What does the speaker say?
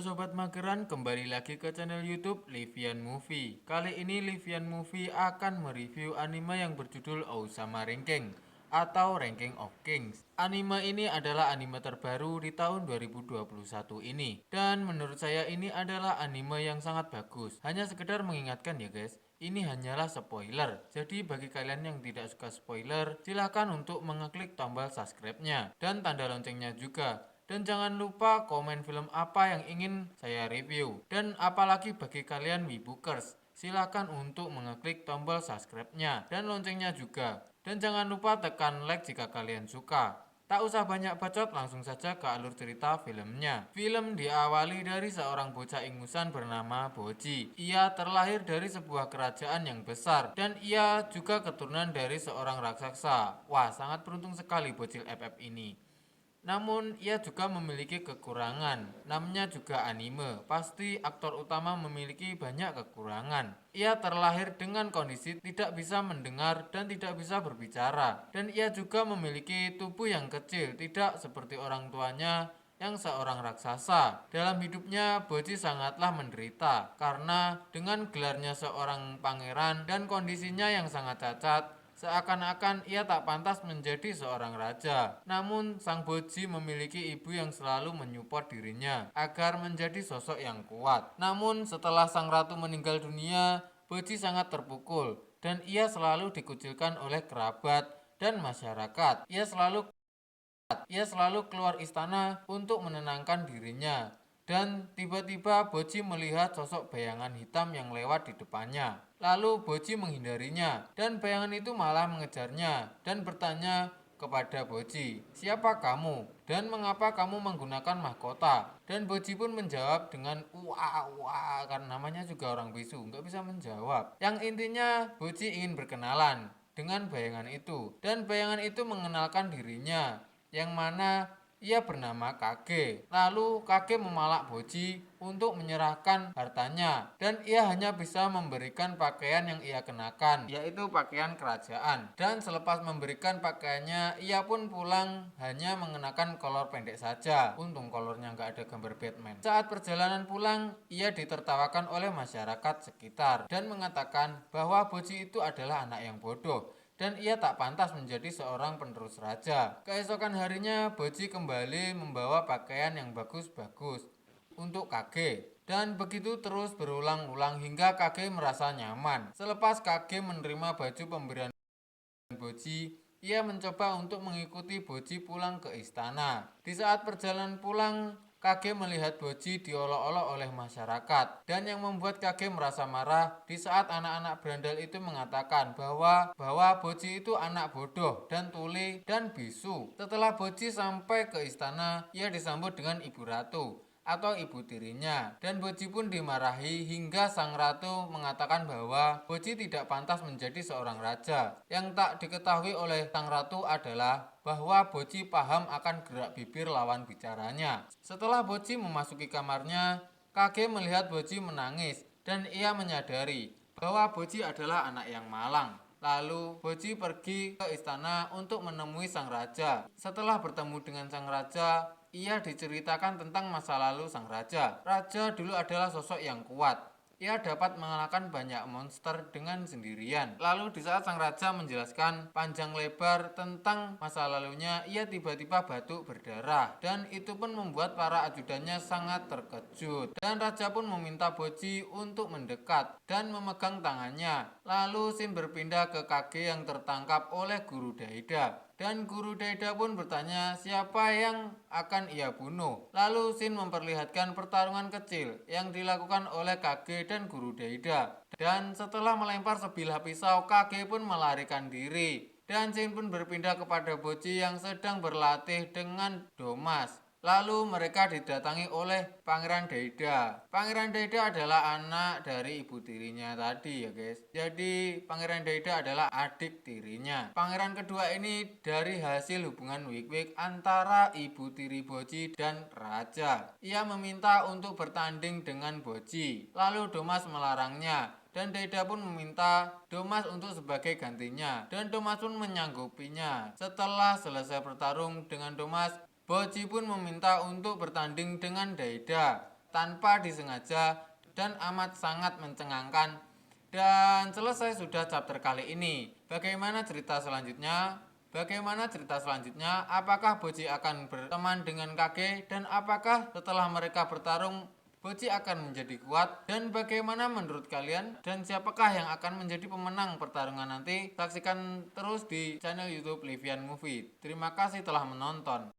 Sobat Mageran, kembali lagi ke channel YouTube Livian Movie. Kali ini Livian Movie akan mereview anime yang berjudul Osama Ranking atau Ranking of Kings. Anime ini adalah anime terbaru di tahun 2021 ini. Dan menurut saya ini adalah anime yang sangat bagus. Hanya sekedar mengingatkan ya guys, ini hanyalah spoiler. Jadi bagi kalian yang tidak suka spoiler, silahkan untuk mengeklik tombol subscribe-nya dan tanda loncengnya juga. Dan jangan lupa komen film apa yang ingin saya review. Dan apalagi bagi kalian Wibukers, silakan untuk mengeklik tombol subscribe-nya dan loncengnya juga. Dan jangan lupa tekan like jika kalian suka. Tak usah banyak bacot, langsung saja ke alur cerita filmnya. Film diawali dari seorang bocah ingusan bernama Boji. Ia terlahir dari sebuah kerajaan yang besar dan ia juga keturunan dari seorang raksasa. Wah, sangat beruntung sekali bocil FF ini. Namun ia juga memiliki kekurangan. Namanya juga anime. Pasti aktor utama memiliki banyak kekurangan. Ia terlahir dengan kondisi tidak bisa mendengar dan tidak bisa berbicara. Dan ia juga memiliki tubuh yang kecil, tidak seperti orang tuanya yang seorang raksasa. Dalam hidupnya, Boji sangatlah menderita karena dengan gelarnya seorang pangeran dan kondisinya yang sangat cacat, seakan-akan ia tak pantas menjadi seorang raja. Namun, sang Boji memiliki ibu yang selalu menyupport dirinya agar menjadi sosok yang kuat. Namun, setelah sang ratu meninggal dunia, Boji sangat terpukul dan ia selalu dikucilkan oleh kerabat dan masyarakat. Ia selalu keluar istana untuk menenangkan dirinya. Dan tiba-tiba Boji melihat sosok bayangan hitam yang lewat di depannya. Lalu Boji menghindarinya dan bayangan itu malah mengejarnya dan bertanya kepada Boji, "Siapa kamu? Dan mengapa kamu menggunakan mahkota?" Dan Boji pun menjawab dengan wah wah, karena namanya juga orang bisu, nggak bisa menjawab. Yang intinya Boji ingin berkenalan dengan bayangan itu. Dan bayangan itu mengenalkan dirinya, yang mana ia bernama Kage. Lalu Kage memalak Boji untuk menyerahkan hartanya dan ia hanya bisa memberikan pakaian yang ia kenakan, yaitu pakaian kerajaan. Dan selepas memberikan pakaiannya, ia pun pulang hanya mengenakan kolor pendek saja. Untung kolornya nggak ada gambar Batman. Saat perjalanan pulang, ia ditertawakan oleh masyarakat sekitar dan mengatakan bahwa Boji itu adalah anak yang bodoh dan ia tak pantas menjadi seorang penerus raja. Keesokan harinya, Boji kembali membawa pakaian yang bagus-bagus untuk Kage. Dan begitu terus berulang-ulang hingga Kage merasa nyaman. Selepas Kage menerima baju pemberian Boji, ia mencoba untuk mengikuti Boji pulang ke istana. Di saat perjalanan pulang, Kage melihat Boji diolok-olok oleh masyarakat. Dan yang membuat Kage merasa marah di saat anak-anak berandal itu mengatakan bahwa Boji itu anak bodoh dan tuli dan bisu. Setelah Boji sampai ke istana, ia disambut dengan ibu ratu atau ibu tirinya, dan Boji pun dimarahi hingga sang ratu mengatakan bahwa Boji tidak pantas menjadi seorang raja. Yang tak diketahui oleh sang ratu adalah bahwa Boji paham akan gerak bibir lawan bicaranya. Setelah Boji memasuki kamarnya, Kage melihat Boji menangis dan ia menyadari bahwa Boji adalah anak yang malang. Lalu Boji pergi ke istana untuk menemui sang raja. Setelah bertemu dengan sang raja, ia diceritakan tentang masa lalu sang raja. Raja dulu adalah sosok yang kuat. Ia dapat mengalahkan banyak monster dengan sendirian. Lalu di saat sang raja menjelaskan panjang lebar tentang masa lalunya, ia tiba-tiba batuk berdarah. Dan itu pun membuat para ajudannya sangat terkejut. Dan raja pun meminta Boji untuk mendekat dan memegang tangannya. Lalu Shin berpindah ke Kage yang tertangkap oleh guru Daida. Dan guru Daida pun bertanya siapa yang akan ia bunuh. Lalu Shin memperlihatkan pertarungan kecil yang dilakukan oleh Kage dan guru Daida. Dan setelah melempar sebilah pisau, Kage pun melarikan diri. Dan Shin pun berpindah kepada Boji yang sedang berlatih dengan Domas. Lalu mereka didatangi oleh Pangeran Daida. Pangeran Daida adalah anak dari ibu tirinya tadi ya guys. Jadi Pangeran Daida adalah adik tirinya. Pangeran kedua ini dari hasil hubungan wik-wik antara ibu tiri Boji dan raja. Ia meminta untuk bertanding dengan Boji. Lalu Domas melarangnya. Dan Daida pun meminta Domas untuk sebagai gantinya. Dan Domas pun menyanggupinya. Setelah selesai bertarung dengan Domas, Boji pun meminta untuk bertanding dengan Daida. tanpa disengaja dan amat sangat mencengangkan. Dan selesai sudah chapter kali ini. Bagaimana cerita selanjutnya? Apakah Boji akan berteman dengan Kage? Dan apakah setelah mereka bertarung Boji akan menjadi kuat? Dan bagaimana menurut kalian? Dan siapakah yang akan menjadi pemenang pertarungan nanti? Saksikan terus di channel YouTube Livian Movie. Terima kasih telah menonton.